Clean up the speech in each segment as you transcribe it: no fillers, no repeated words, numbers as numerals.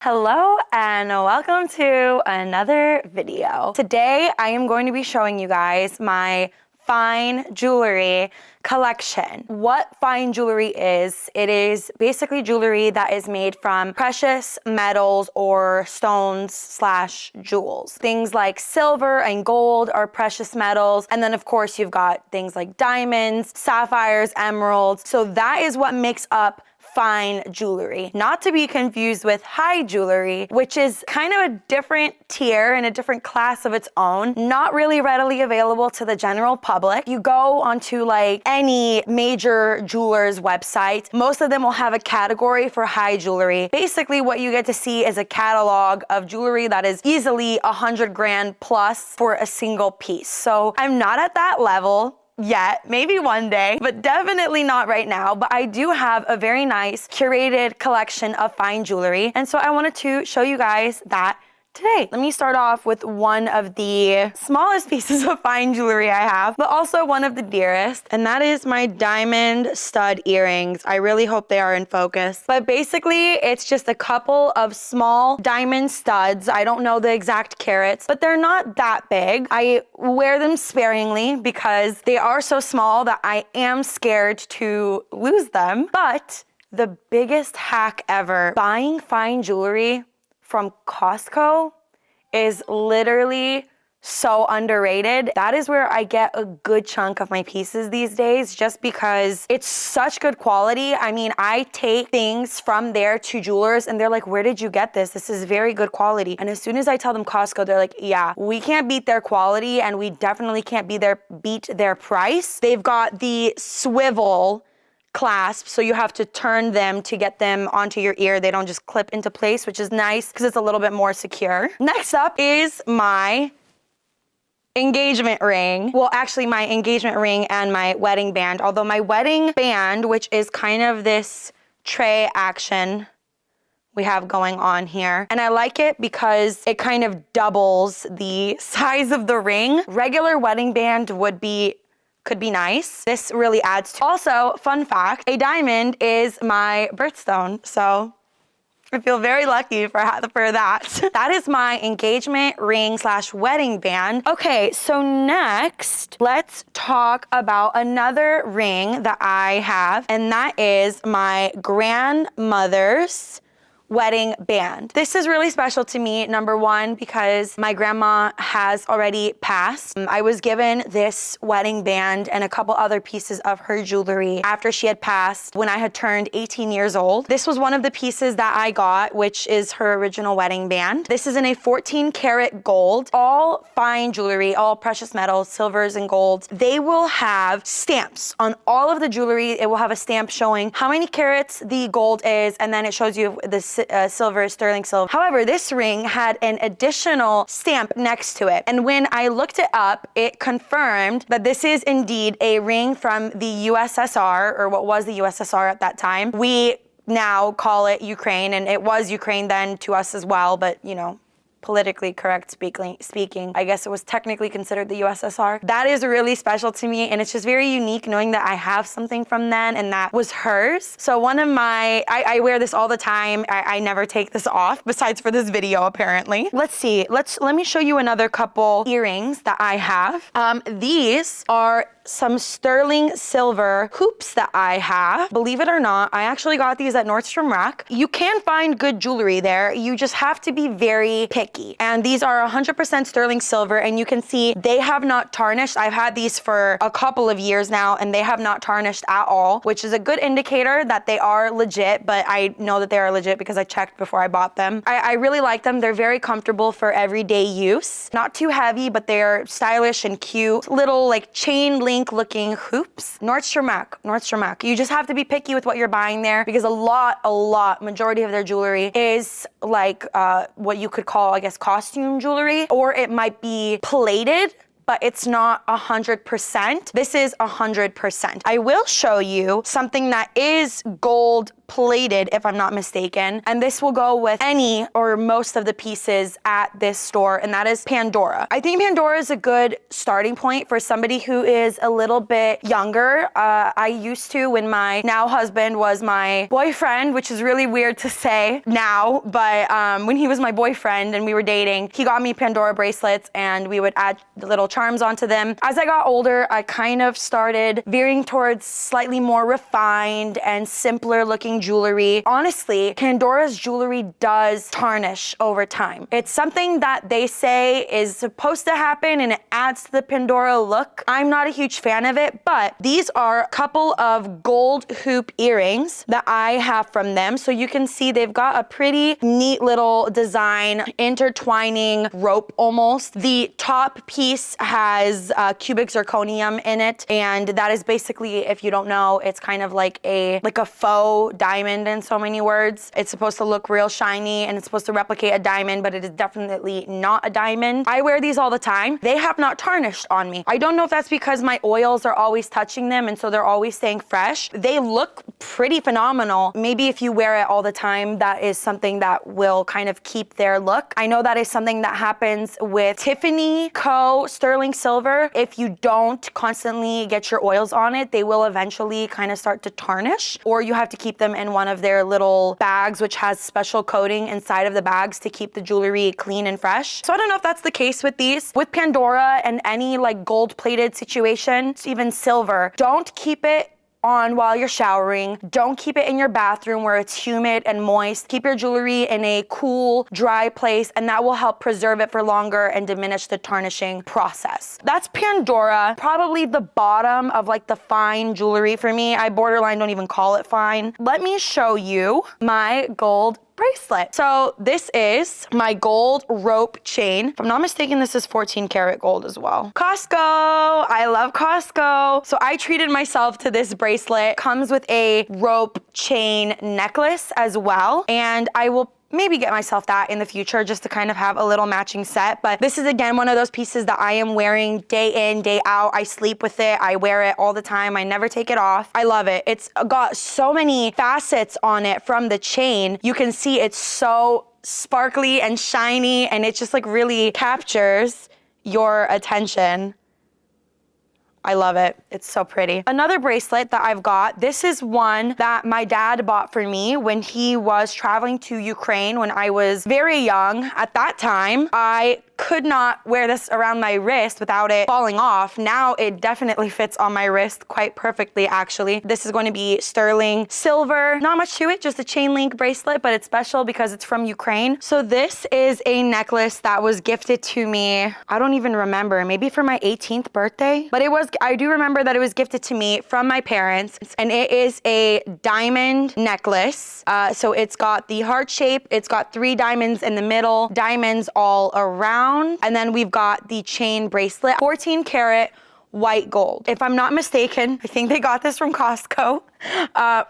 Hello and welcome to another video. Today I am going to be showing you guys my fine jewelry collection. What fine jewelry is, it is basically jewelry that is made from precious metals or stones slash jewels. Things like silver and gold are precious metals. And then of course you've got things like diamonds, sapphires, emeralds. So that is what makes up fine jewelry, not to be confused with high jewelry, which is kind of a different tier and a different class of its own, not really readily available to the general public. You go onto like any major jeweler's website, most of them will have a category for high jewelry. Basically what you get to see is a catalog of jewelry that is easily 100 grand plus for a single piece. So I'm not at that level yet, maybe one day, but definitely not right now. But I do have a very nice curated collection of fine jewelry. And so I wanted to show you guys that today. Let me start off with one of the smallest pieces of fine jewelry I have, but also one of the dearest, and that is my diamond stud earrings. I really hope they are in focus. But basically, it's just a couple of small diamond studs. I don't know the exact carats, but they're not that big. I wear them sparingly because they are so small that I am scared to lose them. But the biggest hack ever, buying fine jewelry from Costco is literally so underrated. That is where I get a good chunk of my pieces these days, just because it's such good quality. I mean, I take things from there to jewelers and they're like, where did you get this? This is very good quality. And as soon as I tell them Costco, they're like, yeah, we can't beat their quality and we definitely can't beat their price. They've got the swivel clasp, so you have to turn them to get them onto your ear. They don't just clip into place, which is nice because it's a little bit more secure. Next up is my engagement ring. Well, actually my engagement ring and my wedding band, although my wedding band, which is kind of this tray action we have going on here. And I like it because it kind of doubles the size of the ring. Regular wedding band could be nice. This really adds to. Also, fun fact, a diamond is my birthstone. So I feel very lucky for that. That is my engagement ring slash wedding band. Okay, so next, let's talk about another ring that I have, and that is my grandmother's wedding band. This is really special to me, number one, because my grandma has already passed. I was given this wedding band and a couple other pieces of her jewelry after she had passed when I had turned 18 years old. This was one of the pieces that I got, which is her original wedding band. This is in a 14 karat gold, all fine jewelry, all precious metals, silvers and golds. They will have stamps on all of the jewelry. It will have a stamp showing how many carats the gold is, and then it shows you the silver, sterling silver. However, this ring had an additional stamp next to it. And when I looked it up, it confirmed that this is indeed a ring from the USSR, or what was the USSR at that time. We now call it Ukraine, and it was Ukraine then to us as well, but you know, politically correct speaking, I guess it was technically considered the USSR. That is really special to me, and it's just very unique knowing that I have something from then and that was hers. So one of my, I wear this all the time. I never take this off, besides for this video apparently. Let's see, let me show you another couple earrings that I have. These are some sterling silver hoops that I have. Believe it or not, I actually got these at Nordstrom Rack. You can find good jewelry there. You just have to be very picky. And these are 100% sterling silver, and you can see they have not tarnished. I've had these for a couple of years now and they have not tarnished at all, which is a good indicator that they are legit, but I know that they are legit because I checked before I bought them. I really like them. They're very comfortable for everyday use. Not too heavy, but they're stylish and cute. Little like chain link looking hoops. Nordstrom Rack. You just have to be picky with what you're buying there because majority of their jewelry is like what you could call, I guess, costume jewelry, or it might be plated, but it's not 100%. This is 100%. I will show you something that is gold plated, if I'm not mistaken, and this will go with any or most of the pieces at this store, and that is Pandora. I think Pandora is a good starting point for somebody who is a little bit younger. I used to, when my now husband was my boyfriend, which is really weird to say now, but when he was my boyfriend and we were dating, he got me Pandora bracelets and we would add the little charms onto them. As I got older, I kind of started veering towards slightly more refined and simpler looking jewelry. Honestly, Pandora's jewelry does tarnish over time. It's something that they say is supposed to happen and it adds to the Pandora look. I'm not a huge fan of it, but these are a couple of gold hoop earrings that I have from them. So you can see they've got a pretty neat little design, intertwining rope almost. The top piece has cubic zirconium in it, and that is basically, if you don't know, it's kind of like a faux diamond in so many words. It's supposed to look real shiny and it's supposed to replicate a diamond, but it is definitely not a diamond. I wear these all the time. They have not tarnished on me. I don't know if that's because my oils are always touching them and so they're always staying fresh. They look pretty phenomenal. Maybe if you wear it all the time, that is something that will kind of keep their look. I know that is something that happens with Tiffany Co sterling silver. If you don't constantly get your oils on it, they will eventually kind of start to tarnish, or you have to keep them in one of their little bags, which has special coating inside of the bags to keep the jewelry clean and fresh. So I don't know if that's the case with these. With Pandora and any like gold plated situation, even silver, don't keep it on while you're showering. Don't keep it in your bathroom where it's humid and moist. Keep your jewelry in a cool, dry place, and that will help preserve it for longer and diminish the tarnishing process. That's Pandora, probably the bottom of like the fine jewelry for me. I borderline don't even call it fine. Let me show you my gold bracelet. So this is my gold rope chain. If I'm not mistaken, this is 14 karat gold as well. Costco, I love Costco. So I treated myself to this bracelet. Comes with a rope chain necklace as well. And I will maybe get myself that in the future just to kind of have a little matching set. But this is again one of those pieces that I am wearing day in, day out. I sleep with it. I wear it all the time. I never take it off. I love it. It's got so many facets on it from the chain. You can see it's so sparkly and shiny, and it just like really captures your attention. I love it. It's so pretty. Another bracelet that I've got, this is one that my dad bought for me when he was traveling to Ukraine when I was very young. At that time, I could not wear this around my wrist without it falling off. Now it definitely fits on my wrist quite perfectly, actually. This is going to be sterling silver. Not much to it, just a chain link bracelet, but it's special because it's from Ukraine. So this is a necklace that was gifted to me, I don't even remember, maybe for my 18th birthday, but I do remember that it was gifted to me from my parents, and it is a diamond necklace. So it's got the heart shape, it's got 3 diamonds in the middle, diamonds all around, and then we've got the chain bracelet, 14 karat white gold. If I'm not mistaken, I think they got this from Costco.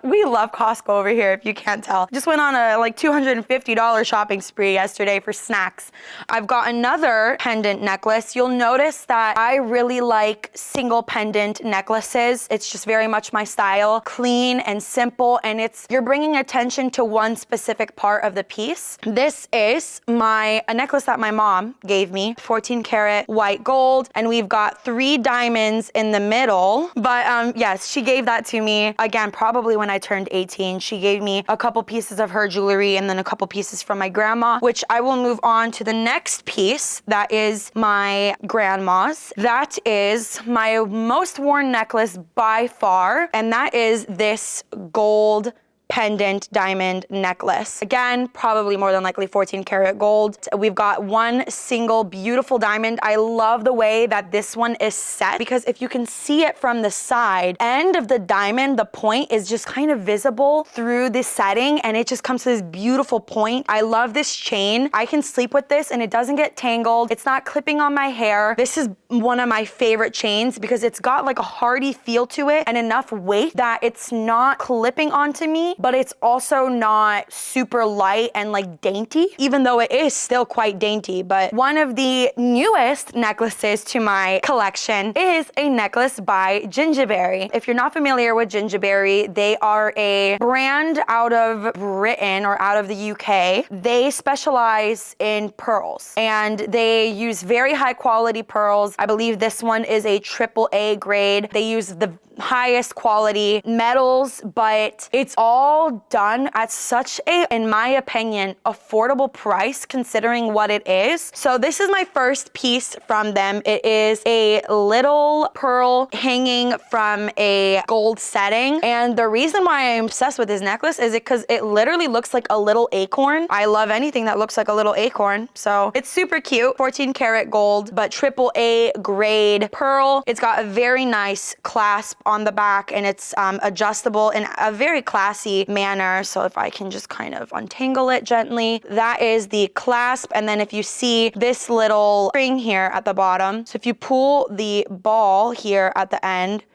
We love Costco over here, if you can't tell. Just went on a like $250 shopping spree yesterday for snacks. I've got another pendant necklace. You'll notice that I really like single pendant necklaces. It's just very much my style. Clean and simple, and you're bringing attention to one specific part of the piece. This is a necklace that my mom gave me, 14 karat white gold, and we've got 3 diamonds in the middle. But yes, she gave that to me. Again, probably when I turned 18, she gave me a couple pieces of her jewelry and then a couple pieces from my grandma, which I will move on to the next piece. That is my grandma's. That is my most worn necklace by far, and that is this gold pendant diamond necklace. Again, probably more than likely 14 karat gold. We've got one single beautiful diamond. I love the way that this one is set, because if you can see it from the side, end of the diamond, the point is just kind of visible through this setting, and it just comes to this beautiful point. I love this chain. I can sleep with this and it doesn't get tangled. It's not clipping on my hair. This is one of my favorite chains because it's got like a hardy feel to it and enough weight that it's not clipping onto me. but it's also not super light and like dainty, even though it is still quite dainty. But one of the newest necklaces to my collection is a necklace by Gingiberi. If you're not familiar with Gingiberi, they are a brand out of Britain or out of the UK. They specialize in pearls and they use very high quality pearls. I believe this one is a AAA grade. They use the highest quality metals, but it's all done at such a, in my opinion, affordable price considering what it is. So this is my first piece from them. It is a little pearl hanging from a gold setting. And the reason why I'm obsessed with this necklace is because it literally looks like a little acorn. I love anything that looks like a little acorn. So it's super cute. 14 karat gold, but AAA grade pearl. It's got a very nice clasp on the back and it's adjustable in a very classy manner. So if I can just kind of untangle it gently, that is the clasp. And then if you see this little string here at the bottom, so if you pull the ball here at the end,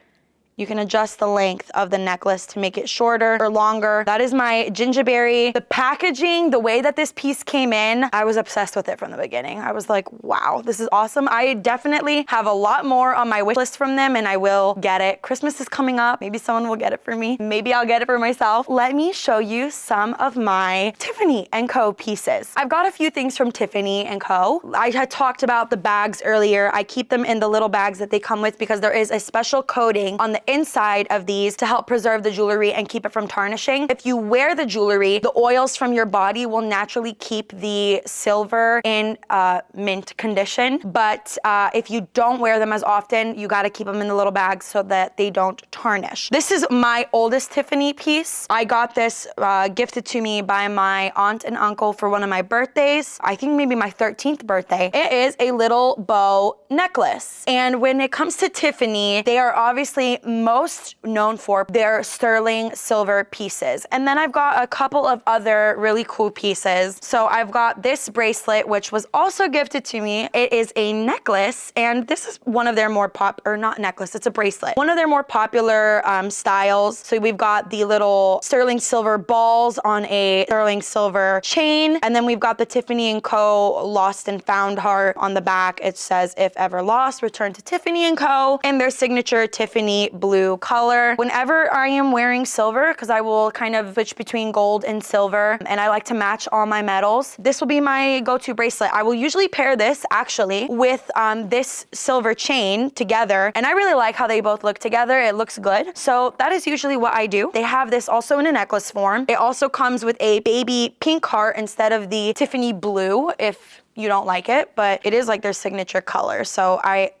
you can adjust the length of the necklace to make it shorter or longer. That is my Gingiberi. The packaging, the way that this piece came in, I was obsessed with it from the beginning. I was like, wow, this is awesome. I definitely have a lot more on my wish list from them and I will get it. Christmas is coming up. Maybe someone will get it for me. Maybe I'll get it for myself. Let me show you some of my Tiffany Co pieces. I've got a few things from Tiffany Co. I had talked about the bags earlier. I keep them in the little bags that they come with because there is a special coating on the inside of these to help preserve the jewelry and keep it from tarnishing. If you wear the jewelry, the oils from your body will naturally keep the silver in mint condition. But if you don't wear them as often, you gotta keep them in the little bags so that they don't tarnish. This is my oldest Tiffany piece. I got this gifted to me by my aunt and uncle for one of my birthdays. I think maybe my 13th birthday. It is a little bow necklace. And when it comes to Tiffany, they are obviously most known for their sterling silver pieces. And then I've got a couple of other really cool pieces. So I've got this bracelet, which was also gifted to me. It is a necklace, and this is one of their more not necklace, it's a bracelet. One of their more popular styles. So we've got the little sterling silver balls on a sterling silver chain. And then we've got the Tiffany Co. Lost and Found heart on the back. It says, if ever lost, return to Tiffany Co. And their signature Tiffany blue color. Whenever I am wearing silver, because I will kind of switch between gold and silver, and I like to match all my metals, this will be my go-to bracelet. I will usually pair this actually with this silver chain together, and I really like how they both look together. It looks good. So that is usually what I do. They have this also in a necklace form. It also comes with a baby pink heart instead of the Tiffany blue, if you don't like it, but it is like their signature color. So I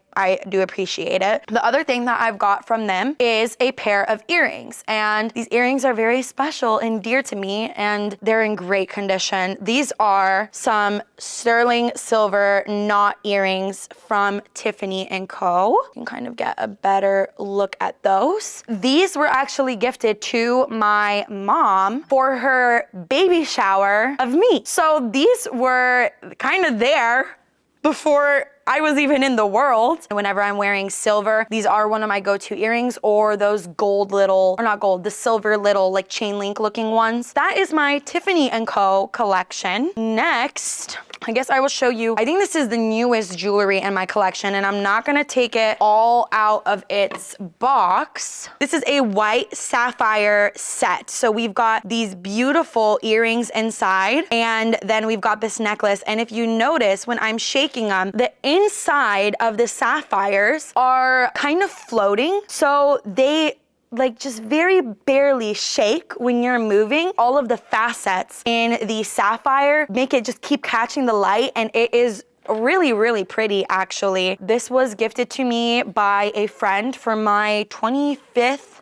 do appreciate it. The other thing that I've got from them is a pair of earrings. And these earrings are very special and dear to me, and they're in great condition. These are some sterling silver knot earrings from Tiffany Co. You can kind of get a better look at those. These were actually gifted to my mom for her baby shower of me. So these were kind of there before I was even in the world. Whenever I'm wearing silver, these are one of my go-to earrings, or those gold little, or not gold, the silver little like chain link looking ones. That is my Tiffany Co. collection. Next, I guess I will show you, I think this is the newest jewelry in my collection, and I'm not gonna take it all out of its box. This is a white sapphire set. So we've got these beautiful earrings inside, and then we've got this necklace. And if you notice, when I'm shaking them, the inside of the sapphires are kind of floating. So they like just very barely shake when you're moving. All of the facets in the sapphire make it just keep catching the light, and it is really, really pretty actually. This was gifted to me by a friend for my 25th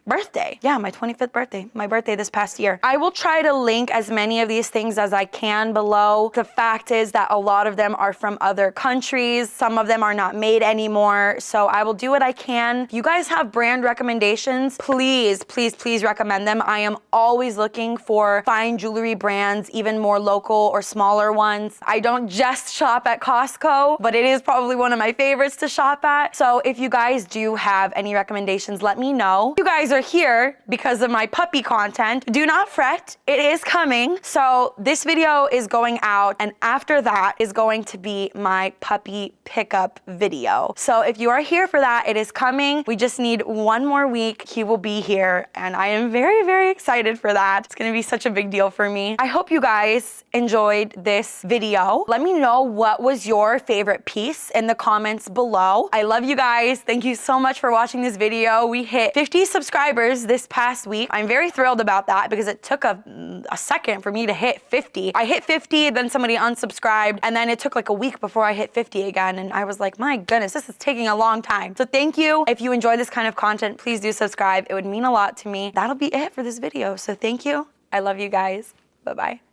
birthday. Yeah, my 25th birthday, my birthday this past year. I will try to link as many of these things as I can below. The fact is that a lot of them are from other countries. Some of them are not made anymore. So I will do what I can. If you guys have brand recommendations, please, please, please recommend them. I am always looking for fine jewelry brands, even more local or smaller ones. I don't just shop at Costco, but it is probably one of my favorites to shop at. So if you guys do have any recommendations, let me know. You guys guys are here because of my puppy content, do not fret, it is coming. So this video is going out, and after that is going to be my puppy pickup video. So if you are here for that, it is coming. We just need one more week. He will be here, and I am very, very excited for that. It's gonna be such a big deal for me. I hope you guys enjoyed this video. Let me know what was your favorite piece in the comments below. I love you guys. Thank you so much for watching this video. We hit 50 subscribers this past week. I'm very thrilled about that because it took a second for me to hit 50. I hit 50, then somebody unsubscribed, and then it took like a week before I hit 50 again, and I was like, my goodness, this is taking a long time. So thank you. If you enjoy this kind of content, please do subscribe. It would mean a lot to me. That'll be it for this video. So thank you. I love you guys. Bye-bye.